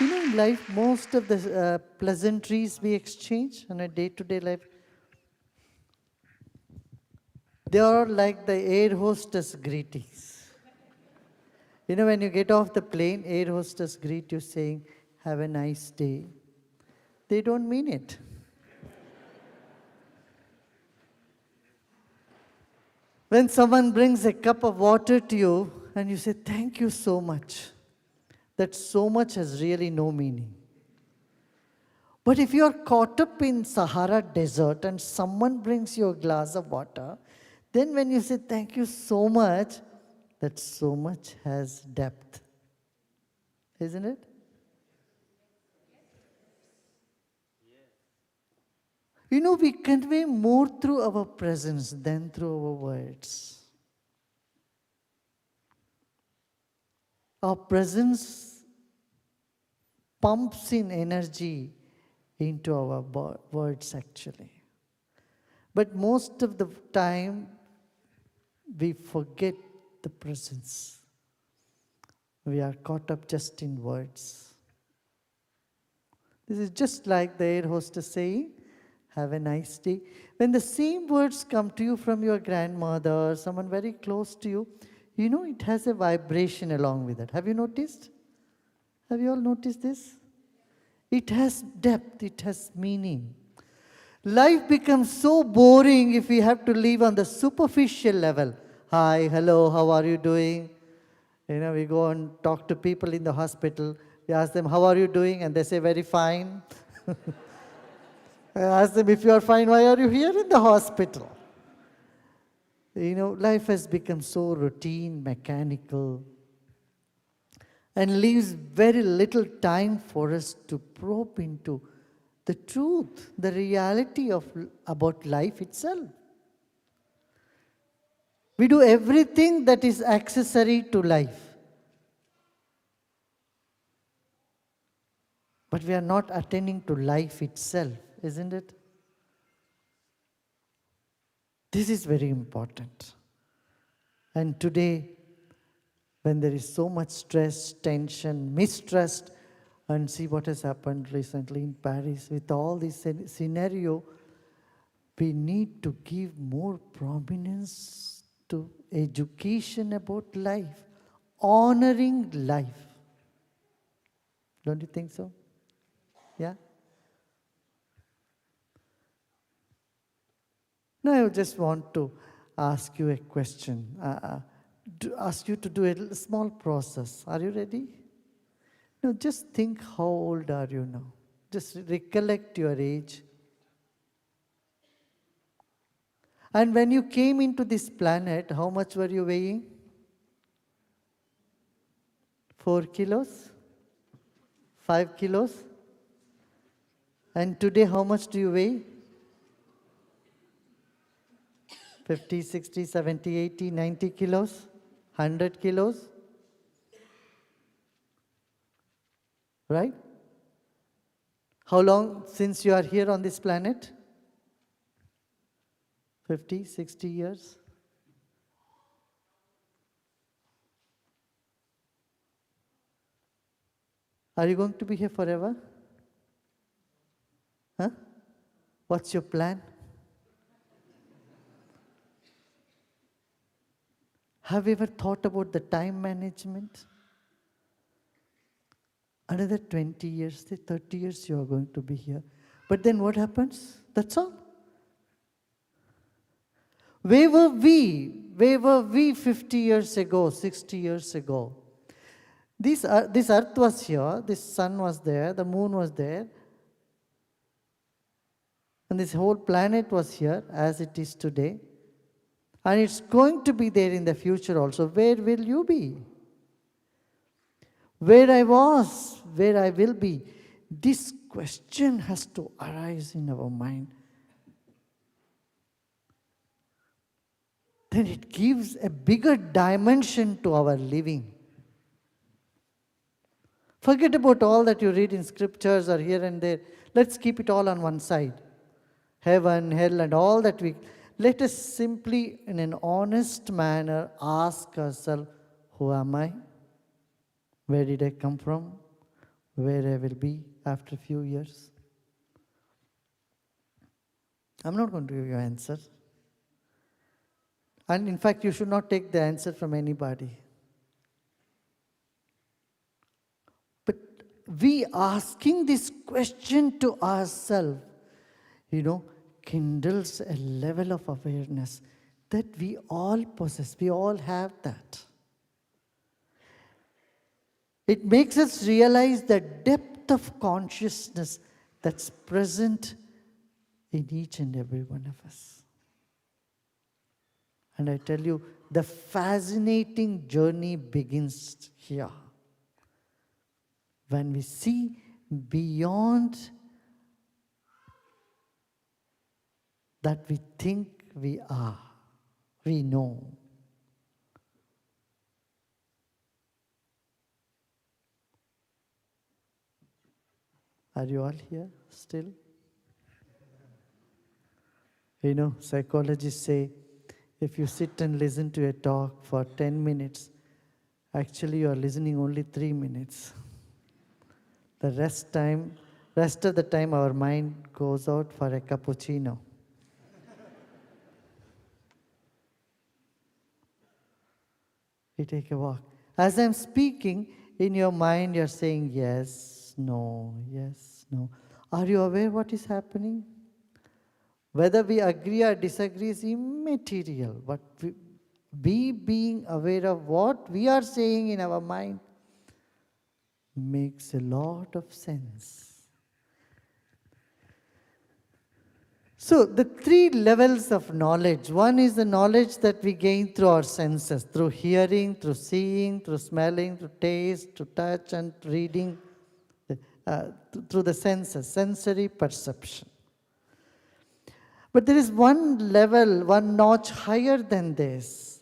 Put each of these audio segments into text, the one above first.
In life, most of the pleasantries we exchange on a day-to-day life, they are like the air hostess greetings. When you get off the plane, air hostess greet you saying, "Have a nice day." They don't mean it. When someone brings a cup of water to you and you say, "Thank you so much," that so much has really no meaning. But if you are caught up in Sahara desert and someone brings you a glass of water, then when you say thank you so much, that so much has depth. Isn't it? We convey more through our presence than through our words. Our presence pumps in energy into our words actually. But most of the time, we forget the presence. We are caught up just in words. This is just like the air hostess saying, "Have a nice day." When the same words come to you from your grandmother or someone very close to you, it has a vibration along with it. Have you noticed? Have you all noticed this? It has depth, it has meaning. Life becomes so boring if we have to live on the superficial level. "Hi, hello, how are you doing?" We go and talk to people in the hospital. We ask them, "How are you doing?" And they say, "Very fine." I ask them, "If you are fine, why are you here in the hospital?" Life has become so routine, mechanical, and leaves very little time for us to probe into the truth, the reality about life itself. We do everything that is accessory to life, but we are not attending to life itself, isn't it? This is very important. And today, when there is so much stress, tension, mistrust, and see what has happened recently in Paris with all this scenario, we need to give more prominence to education about life, honoring life. Don't you think so? Yeah? Now I just want to ask you a question, ask you to do a small process. Are you ready? Now just think, how old are you now? Just recollect your age. And when you came into this planet, how much were you weighing? 4 kilos? 5 kilos? And today, how much do you weigh? 50, 60, 70, 80, 90 kilos? 100 kilos? Right? How long since you are here on this planet? 50, 60 years? Are you going to be here forever? Huh? What's your plan? Have you ever thought about the time management? Another 20 years, 30 years you are going to be here. But then what happens? That's all. Where were we? Where were we 50 years ago, 60 years ago? This earth was here, this sun was there, the moon was there, and this whole planet was here as it is today. And it's going to be there in the future also. Where will you be? Where I was, where I will be. This question has to arise in our mind. Then it gives a bigger dimension to our living. Forget about all that you read in scriptures or here and there. Let's keep it all on one side. Heaven, hell, and all that let us simply, in an honest manner, ask ourselves, who am I? Where did I come from? where I will be after a few years? I'm not going to give you an answer. And in fact, you should not take the answer from anybody. But we asking this question to ourselves, kindles a level of awareness that we all possess. We all have that. It makes us realize the depth of consciousness that's present in each and every one of us. And I tell you, the fascinating journey begins here. When we see beyond that we think we are, we know. Are you all here still? Psychologists say if you sit and listen to a talk for 10 minutes, actually you are listening only 3 minutes. The rest of the time our mind goes out for a cappuccino. You take a walk. As I'm speaking, in your mind you're saying yes, no, yes, no. Are you aware what is happening? Whether we agree or disagree is immaterial, but we being aware of what we are saying in our mind makes a lot of sense. So the 3 levels of knowledge. One is the knowledge that we gain through our senses, through hearing, through seeing, through smelling, through taste, through touch and reading, through the senses, sensory perception. But there is one level, one notch higher than this.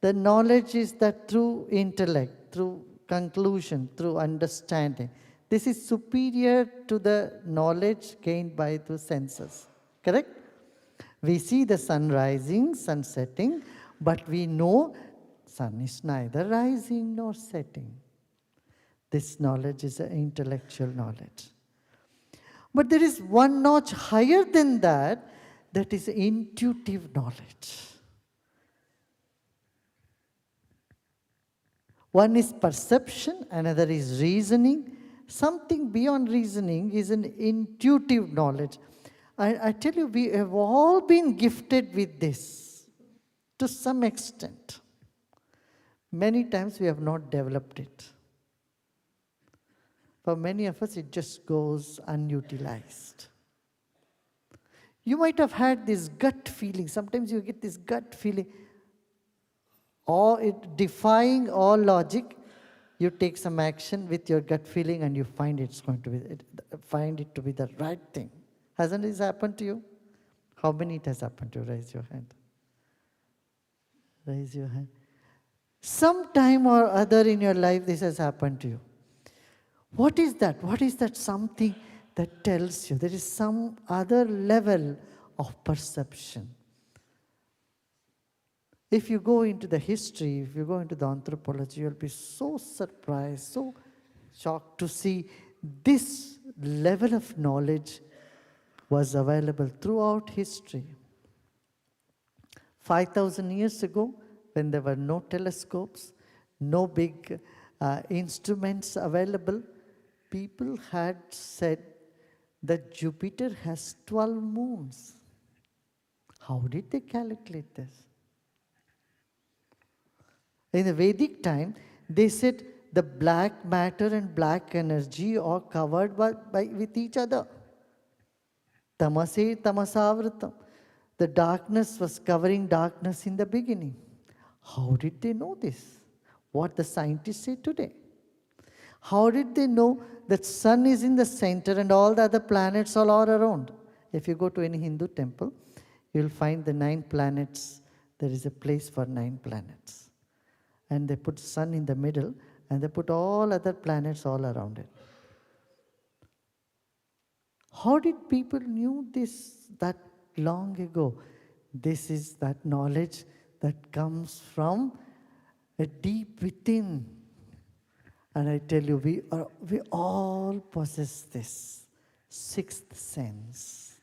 The knowledge is that through intellect, through conclusion, through understanding. This is superior to the knowledge gained by the senses. Correct? We see the sun rising, sun setting, but we know sun is neither rising nor setting. This knowledge is an intellectual knowledge. But there is one notch higher than that, that is intuitive knowledge. One is perception, another is reasoning. Something beyond reasoning is an intuitive knowledge. I tell you, we have all been gifted with this to some extent. Many times we have not developed it. For many of us, it just goes unutilized. You might have had this gut feeling. Sometimes you get this gut feeling, or it defying all logic. You take some action with your gut feeling, and you find it to be the right thing. Hasn't this happened to you? How many it has happened to you? Raise your hand. Raise your hand. Sometime or other in your life, this has happened to you. What is that? What is that something that tells you? There is some other level of perception. If you go into the history, if you go into the anthropology, you'll be so surprised, so shocked to see this level of knowledge was available throughout history. 5,000 years ago, when there were no telescopes, no big instruments available, people had said that Jupiter has 12 moons. How did they calculate this? In the Vedic time, they said the black matter and black energy are covered with each other. Tamase tamasavritam. The darkness was covering darkness in the beginning. How did they know this? What the scientists say today. How did they know that sun is in the center and all the other planets are all around? If you go to any Hindu temple, you'll find the 9 planets. There is a place for 9 planets. And they put sun in the middle and they put all other planets all around it. How did people knew this that long ago? This is that knowledge that comes from a deep within. And I tell you, we all possess this sixth sense.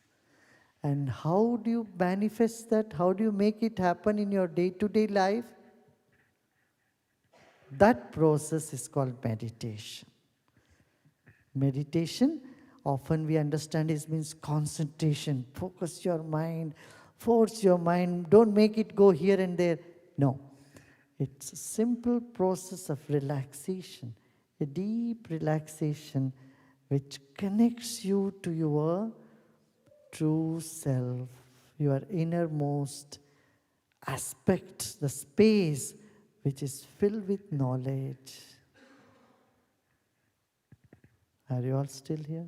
And how do you manifest that? How do you make it happen in your day-to-day life? That process is called meditation. Meditation, often we understand it means concentration. Focus your mind, force your mind, don't make it go here and there. No. It's a simple process of relaxation, a deep relaxation which connects you to your true self, your innermost aspect, the space which is filled with knowledge. Are you all still here?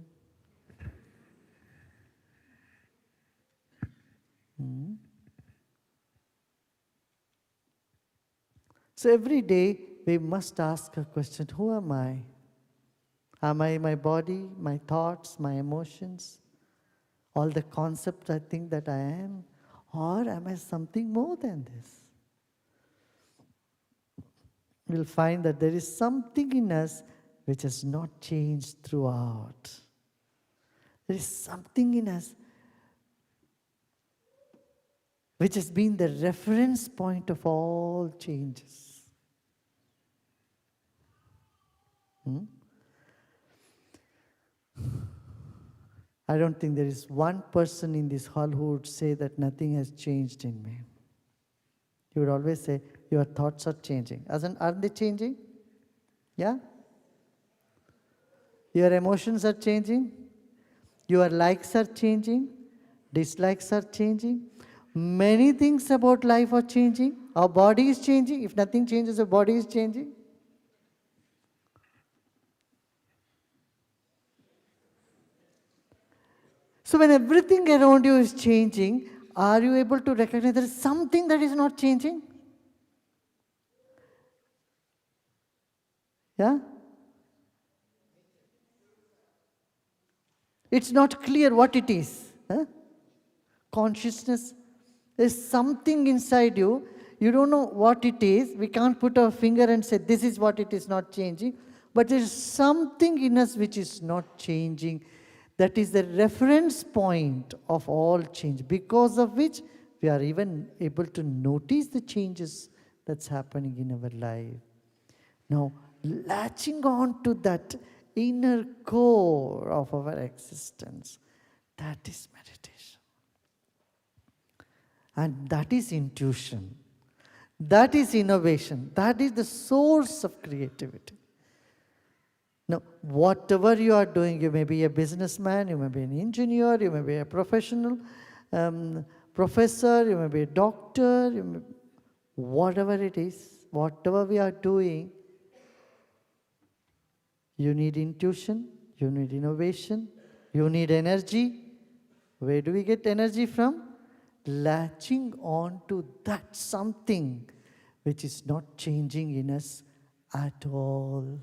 So every day we must ask a question, who am I? Am I my body, my thoughts, my emotions, all the concepts I think that I am? Or am I something more than this? We'll find that there is something in us which has not changed throughout. There is something in us which has been the reference point of all changes. I don't think there is one person in this hall who would say that nothing has changed in me. You would always say, your thoughts are changing. Aren't they changing? Yeah? Your emotions are changing. Your likes are changing. Dislikes are changing. Many things about life are changing. Our body is changing. If nothing changes, our body is changing. So when everything around you is changing, are you able to recognize there is something that is not changing? Yeah? It's not clear what it is. Huh? Consciousness. There's something inside you. You don't know what it is. We can't put our finger and say, this is what it is not changing. But there's something in us which is not changing. That is the reference point of all change, because of which we are even able to notice the changes that's happening in our life. Now, latching on to that inner core of our existence, that is meditation. And that is intuition. That is innovation. That is the source of creativity. Now, whatever you are doing, you may be a businessman, you may be an engineer, you may be a professional, professor, you may be a doctor, whatever it is, whatever we are doing, you need intuition, you need innovation, you need energy. Where do we get energy from? Latching on to that something which is not changing in us at all.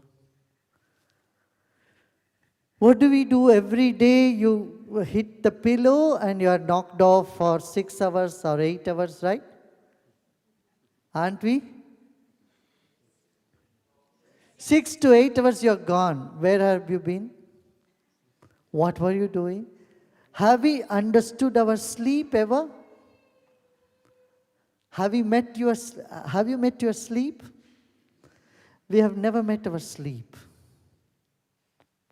What do we do every day? You hit the pillow and you are knocked off for 6 hours or 8 hours, right? Aren't we? 6 to 8 hours you're gone. Where have you been? What were you doing? Have we understood our sleep ever? Have you met your sleep? We have never met our sleep.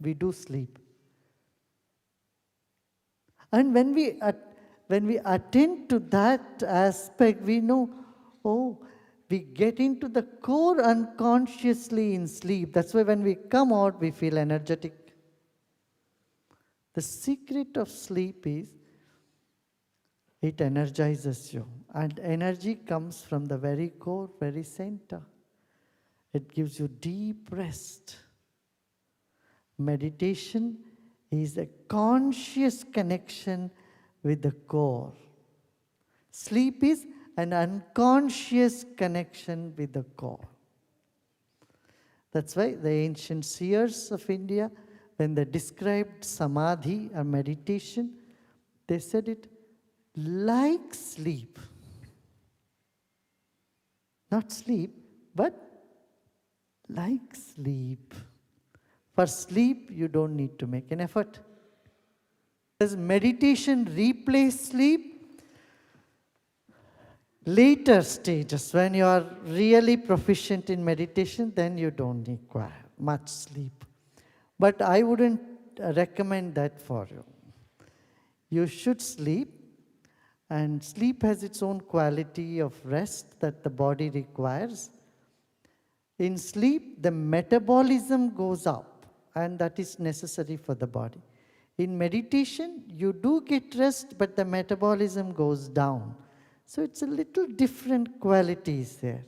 We do sleep. And when we attend to that aspect, we know, we get into the core unconsciously in sleep. That's why when we come out, we feel energetic. The secret of sleep is it energizes you. And energy comes from the very core, very center. It gives you deep rest. Meditation is a conscious connection with the core. Sleep is an unconscious connection with the core. That's why the ancient seers of India, when they described samadhi or meditation, they said it like sleep. Not sleep, but like sleep. For sleep, you don't need to make an effort. Does meditation replace sleep? Later stages, when you are really proficient in meditation, then you don't require much sleep. But I wouldn't recommend that for you. You should sleep, and sleep has its own quality of rest that the body requires. In sleep, the metabolism goes up, and that is necessary for the body. In meditation, you do get rest, but the metabolism goes down. So it's a little different qualities there.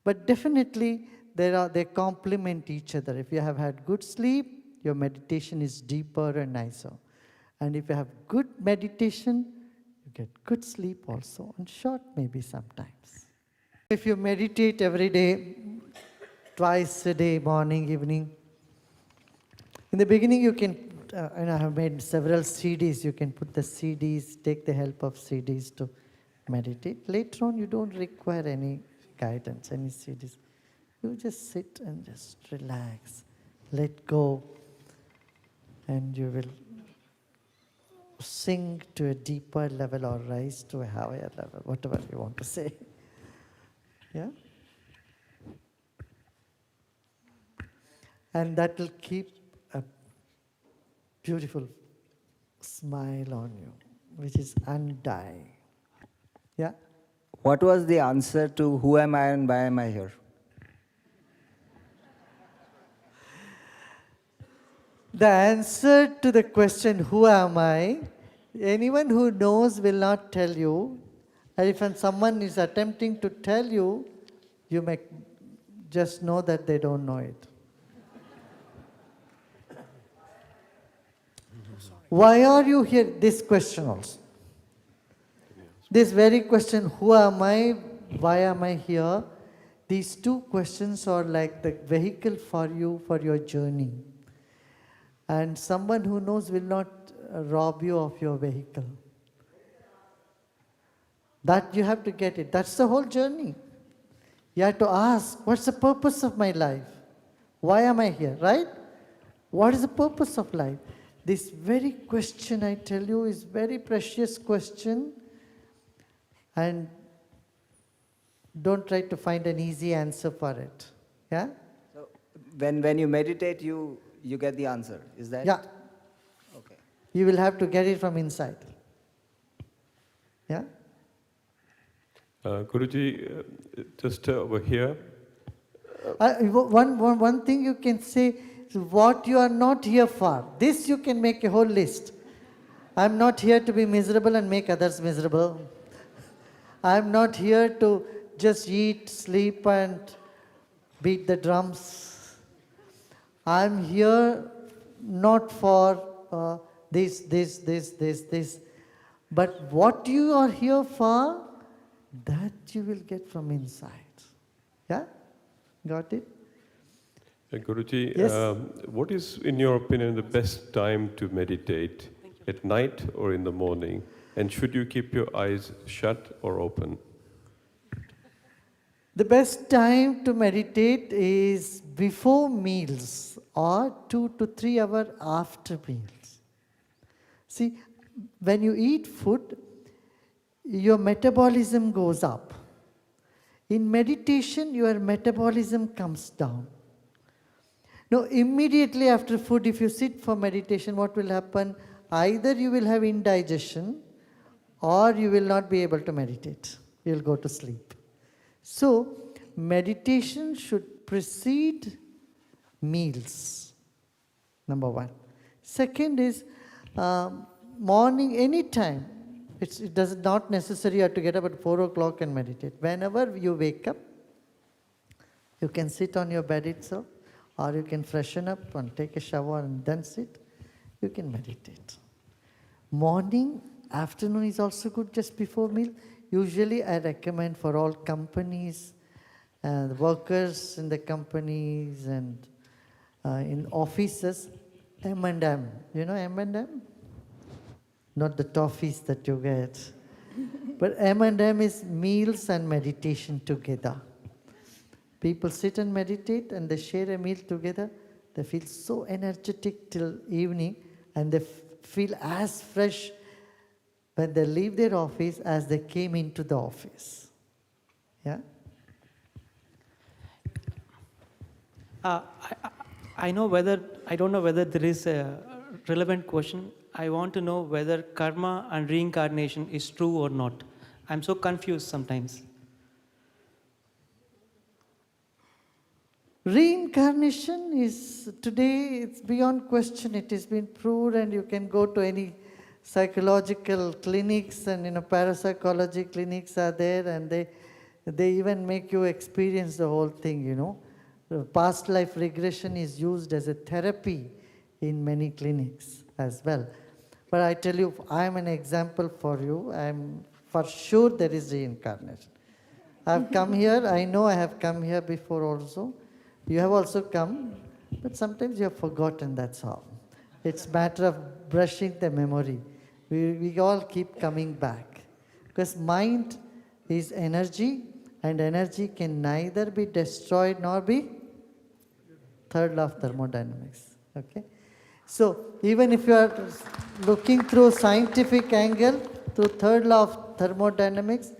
But definitely, they complement each other. If you have had good sleep, your meditation is deeper and nicer. And if you have good meditation, you get good sleep also, and short maybe sometimes. If you meditate every day, twice a day, morning, evening, in the beginning you can, and I have made several CDs, you can put the CDs, take the help of CDs to meditate. Later on, you don't require any guidance, any CDs. You just sit and just relax, let go, and you will sink to a deeper level or rise to a higher level, whatever you want to say. Yeah? And that will keep a beautiful smile on you, which is undying. Yeah? What was the answer to who am I and why am I here? The answer to the question, who am I, anyone who knows will not tell you. And if someone is attempting to tell you, you may just know that they don't know it. Why are you here? This question also. This very question, who am I, why am I here? These two questions are like the vehicle for you for your journey. And someone who knows will not rob you of your vehicle. That you have to get it. That's the whole journey. You have to ask, what's the purpose of my life? Why am I here, right? What is the purpose of life? This very question, I tell you, is very precious question. And don't try to find an easy answer for it. Yeah? So when you meditate, you get the answer. Is that? Yeah. Okay. You will have to get it from inside. Yeah? Guruji, just over here. One thing you can say is what you are not here for. This you can make a whole list. I'm not here to be miserable and make others miserable. I'm not here to just eat, sleep and beat the drums. I'm here not for this. But what you are here for, that you will get from inside. Yeah? Got it? Guruji, Yes. what is, in your opinion, the best time to meditate? At night or in the morning? And should you keep your eyes shut or open? The best time to meditate is before meals or 2 to 3 hours after meals. See, when you eat food, your metabolism goes up. In meditation, your metabolism comes down. Now, immediately after food, if you sit for meditation, what will happen? Either you will have indigestion or you will not be able to meditate. You will go to sleep. So, meditation should precede meals, number one. Second is morning, anytime. It does not necessarily have to get up at 4 o'clock and meditate. Whenever you wake up, you can sit on your bed itself, or you can freshen up and take a shower and then sit. You can meditate. Morning, afternoon is also good just before meal. Usually I recommend for all companies, the workers in the companies and in offices, M&M. You know M&M? Not the toffees that you get. But M&M is meals and meditation together. People sit and meditate and they share a meal together. They feel so energetic till evening and they feel as fresh when they leave their office as they came into the office. Yeah? I, I I know whether, I don't know whether there is a relevant question. I want to know whether karma and reincarnation is true or not. I'm so confused sometimes. Reincarnation is today, it's beyond question. It has been proved, and you can go to any psychological clinics and parapsychology clinics are there, and they even make you experience the whole thing. Past life regression is used as a therapy in many clinics as well. But I tell you, I am an example for you. I'm for sure there is reincarnation. I've come here, I know I have come here before also. You have also come, but sometimes you have forgotten, that's all. It's matter of brushing the memory. We all keep coming back. Because mind is energy, and energy can neither be destroyed nor be third law of thermodynamics. Okay? So even if you are looking through scientific angle, through third law of thermodynamics,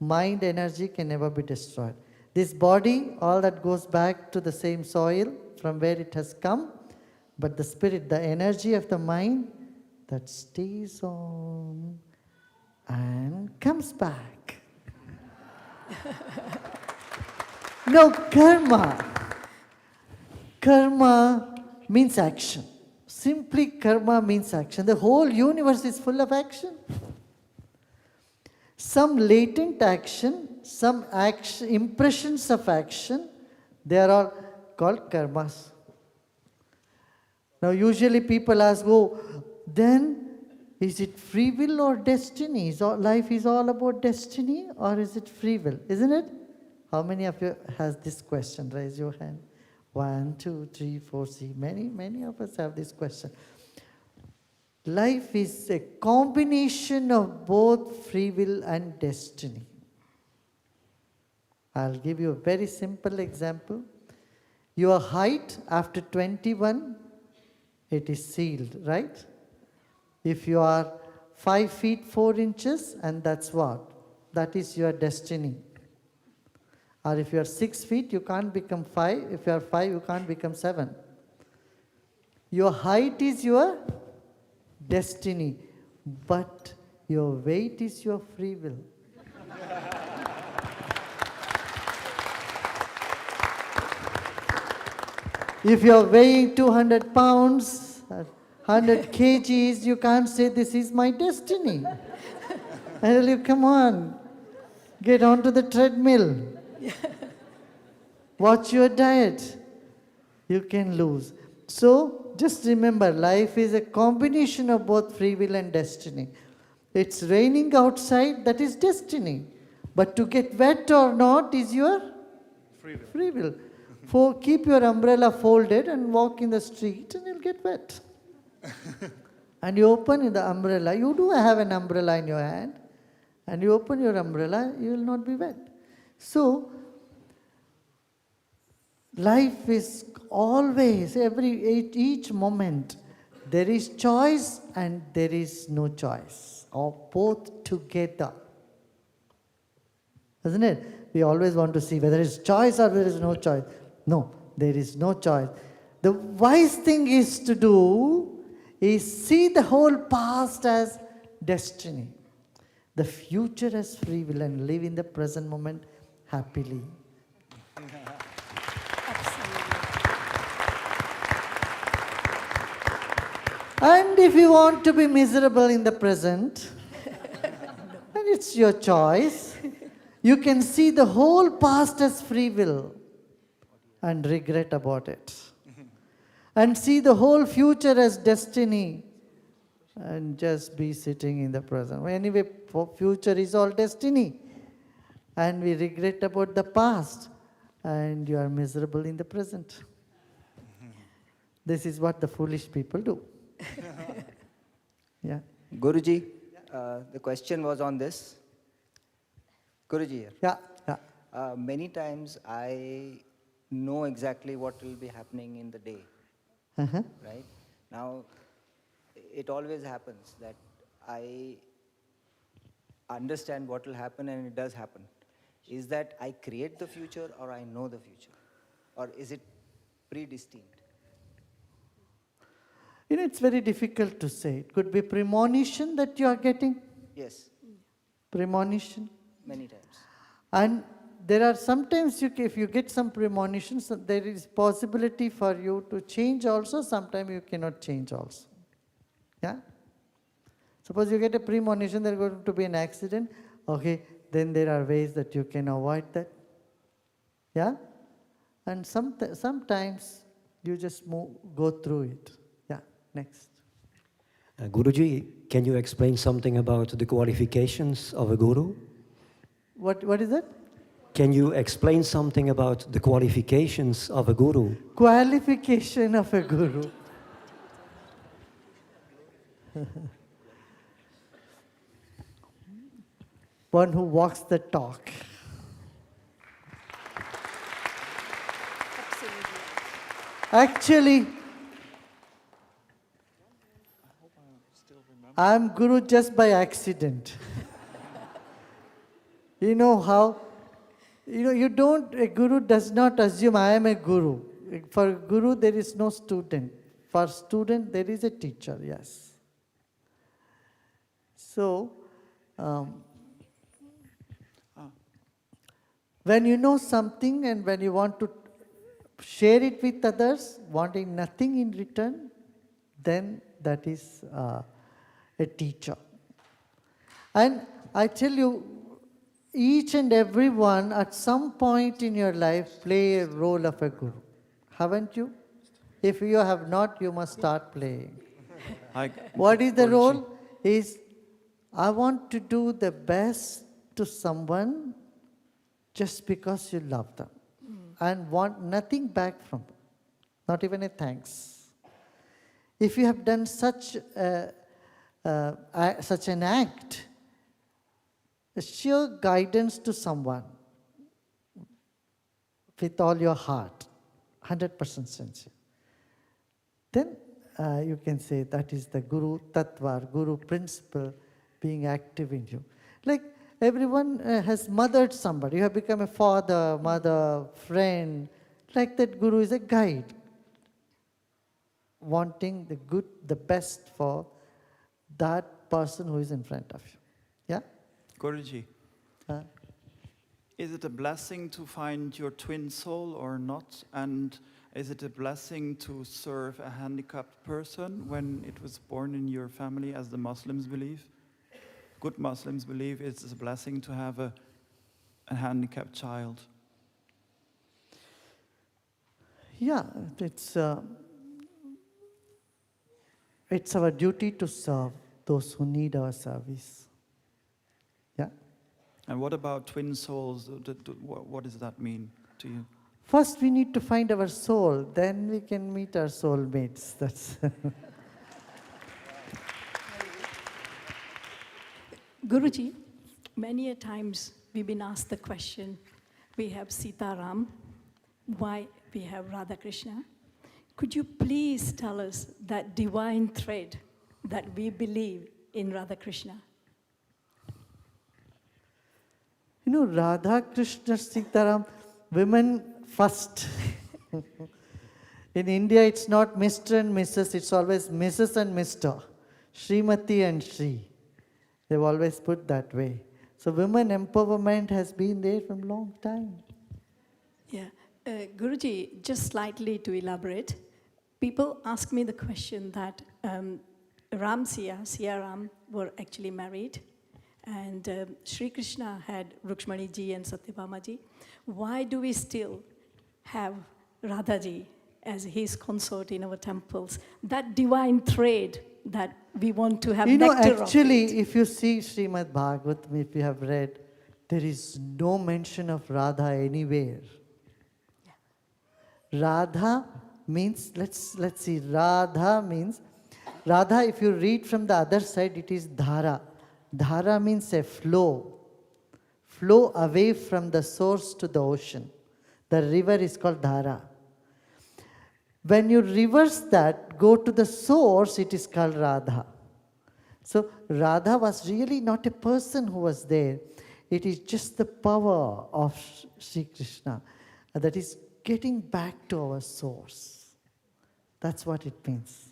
mind energy can never be destroyed. This body, all that goes back to the same soil from where it has come, but the spirit, the energy of the mind, that stays on and comes back. No, karma. Karma means action. Simply karma means action. The whole universe is full of action. Some latent action, some action, impressions of action, they are all called karmas. Now usually people ask, oh, then is it free will or destiny? Life is all about destiny or is it free will? Isn't it? How many of you has this question? Raise your hand. 1, 2, 3, 4, see. Many of us have this question. Life is a combination of both free will and destiny. I'll give you a very simple example. Your height after 21, it is sealed, right? If you are 5 feet 4 inches, and that's what? That is your destiny. Or if you are 6 feet, you can't become 5. If you are 5, you can't become 7. Your height is your destiny, but your weight is your free will. If you are weighing 200 pounds, 100 kgs, you can't say this is my destiny. I tell you, come on, get onto the treadmill. Watch your diet. You can lose. So, just remember, life is a combination of both free will and destiny. It's raining outside, that is destiny. But to get wet or not is your free will. Keep your umbrella folded and walk in the street and you'll get wet. And you open the umbrella, you do have an umbrella in your hand, and you open your umbrella, you will not be wet. So, life is always, each moment, there is choice and there is no choice, or both together. Isn't it? We always want to see whether it's choice or there is no choice. No, there is no choice. The wise thing is to do is see the whole past as destiny, the future as free will, and live in the present moment happily. And if you want to be miserable in the present, then it's your choice. You can see the whole past as free will and regret about it. And see the whole future as destiny and just be sitting in the present. Anyway, future is all destiny. And we regret about the past and you are miserable in the present. This is what the foolish people do. Yeah. Guruji, the question was on this. Guruji here. Yeah, yeah. Many times I know exactly what will be happening in the day, Uh-huh. right? Now, it always happens that I understand what will happen and it does happen. Is that I create the future or I know the future? Or is it predestined? It's very difficult to say. It could be premonition that you are getting, Yes, premonition. many times. And there are sometimes if you get some premonitions, there is possibility for you to change also. Sometimes you cannot change also. Yeah. Suppose you get a premonition there's going to be an accident. Okay, then there are ways that you can avoid that. Yeah. And sometimes you just go through it. Yeah. Next. Guruji, can you explain something about the qualifications of a guru? What is that? Can you explain something about the qualifications of a guru? Qualification of a guru. One who walks the talk. Actually, I'm guru just by accident. You know how? A guru does not assume I am a guru. For guru, there is no student. For student, there is a teacher, yes. So, when you know something and when you want to share it with others, wanting nothing in return, then that is a teacher. And I tell you, each and every one at some point in your life play a role of a guru. Haven't you? If you have not, you must start playing. What is the role? Is I want to do the best to someone just because you love them and want nothing back from them, not even a thanks. If you have done such an act, a sheer guidance to someone with all your heart, 100% sincere, then you can say that is the Guru Tattva, Guru principle being active in you. Like everyone has mothered somebody. You have become a father, mother, friend. Like that Guru is a guide, wanting the good, the best for that person who is in front of you. Yeah? Guruji, is it a blessing to find your twin soul or not? And is it a blessing to serve a handicapped person when it was born in your family, as the Muslims believe? Good Muslims believe it's a blessing to have a handicapped child. Yeah, it's our duty to serve those who need our service. Yeah. And what about twin souls? What does that mean to you? First, we need to find our soul. Then we can meet our soulmates. That's. Guruji, many a times we've been asked the question, we have Sita Ram, why we have Radha Krishna. Could you please tell us that divine thread that we believe in Radha Krishna? Radha Krishna Sitaram, women first. In India, it's not Mr. and Mrs., it's always Mrs. and Mr. Srimati and Shri. They've always put that way. So women empowerment has been there from a long time. Yeah. Guruji, just slightly to elaborate, people ask me the question that Sia Ram were actually married, and Sri Krishna had Rukshmani ji and Satyabhama ji. Why do we still have Radha ji as his consort in our temples? That divine thread that we want to have nectar actually, of it. if you see Srimad Bhagavatam, if you have read, there is no mention of Radha anywhere. Yeah. Radha means, let's see, Radha means, Radha, if you read from the other side, it is Dhara. Dhara means a flow. flow away from the source to the ocean. The river is called Dhara. When you reverse that, go to the source, it is called Radha. So Radha was really not a person who was there. It is just the power of Sri Krishna that is getting back to our source. That's what it means.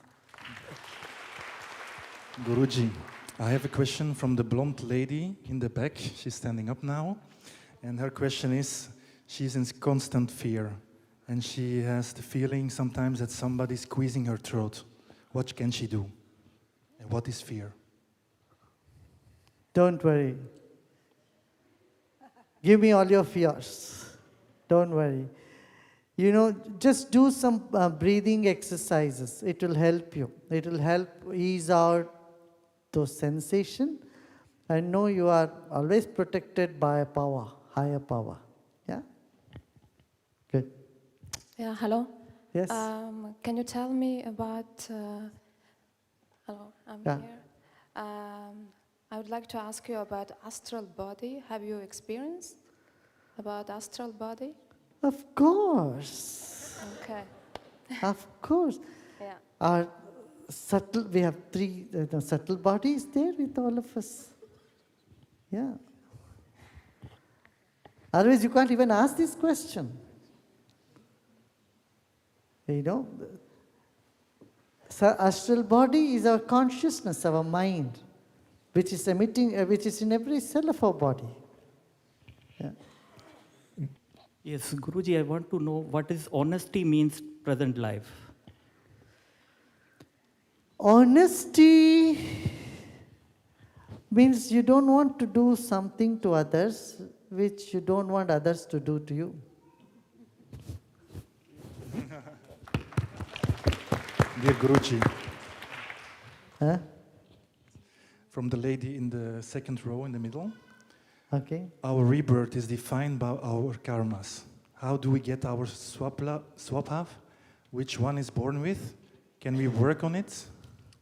Guruji, I have a question from the blonde lady in the back. She's standing up now. And her question is, she's in constant fear. And she has the feeling sometimes that somebody's squeezing her throat. What can she do? And what is fear? Don't worry. Give me all your fears. Don't worry. You know, just do some breathing exercises. It will help you. It will help ease out those sensations. And know you are always protected by a power, higher power. Yeah? Good. Yeah, hello. Yes? Can you tell me about... hello, I'm Yeah. here. I would like to ask you about astral body. Have you experienced about astral body? Of course. Okay. Of course. Yeah. Our subtle, we have three subtle bodies there with all of us. Yeah. Otherwise, you can't even ask this question. You know, so astral body is our consciousness, our mind, which is emitting, which is in every cell of our body. Yeah. Yes, Guruji, I want to know what is honesty means present life. Honesty means you don't want to do something to others which you don't want others to do to you. Dear Guruji, Huh? from the lady in the second row in the middle, Okay. our rebirth is defined by our karmas. How do we get our swabhav? Which one is born with? Can we work on it?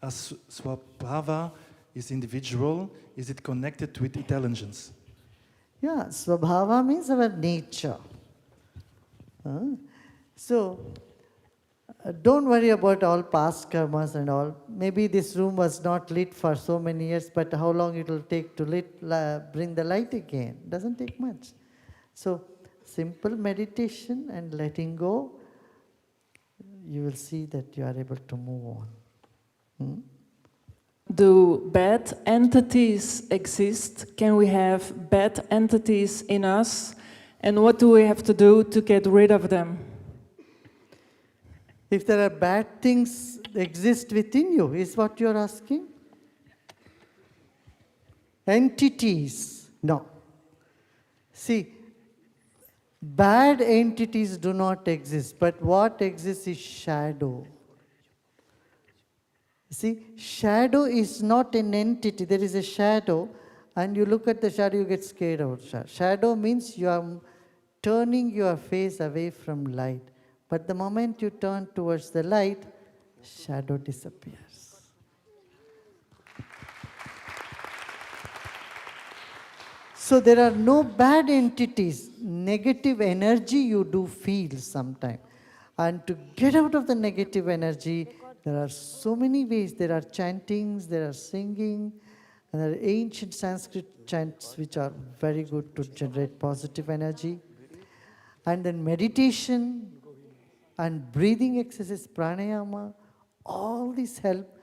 As swabhava is individual, is it connected with intelligence? Yeah, Swabhava means our nature. So, don't worry about all past karmas and all. Maybe this room was not lit for so many years, but how long it will take to bring the light again? Doesn't take much. So, simple meditation and letting go, you will see that you are able to move on. Do bad entities exist? Can we have bad entities in us? And what do we have to do to get rid of them? If there are bad things exist within you, is what you are asking? Entities, no. See, bad entities do not exist, but what exists is shadow. See, shadow is not an entity. There is a shadow, and you look at the shadow, you get scared of shadow. Shadow means you are turning your face away from light. But the moment you turn towards the light, shadow disappears. So there are no bad entities. Negative energy you do feel sometimes. And to get out of the negative energy, there are so many ways. There are chantings, there are singing, and there are ancient Sanskrit chants which are very good to generate positive energy. And then meditation and breathing exercise, pranayama, all these help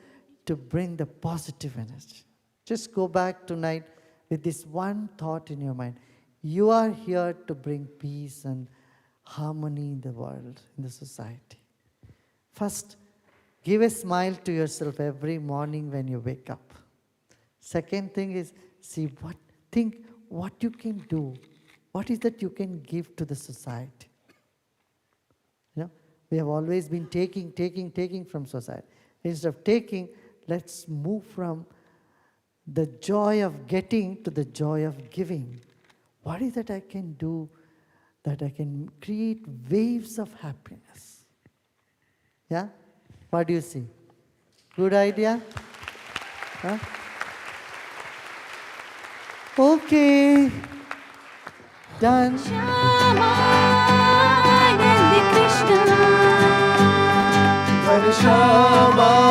to bring the positive energy. Just go back tonight with this one thought in your mind. You are here to bring peace and harmony in the world, in the society. First, give a smile to yourself every morning when you wake up. Second thing is, think what you can do. What is that you can give to the society? You know, we have always been taking from society. Instead of taking, let's move from the joy of getting to the joy of giving. What is that I can do that I can create waves of happiness? Yeah? What do you see? Good idea? Huh? Okay. Done. Hare Shama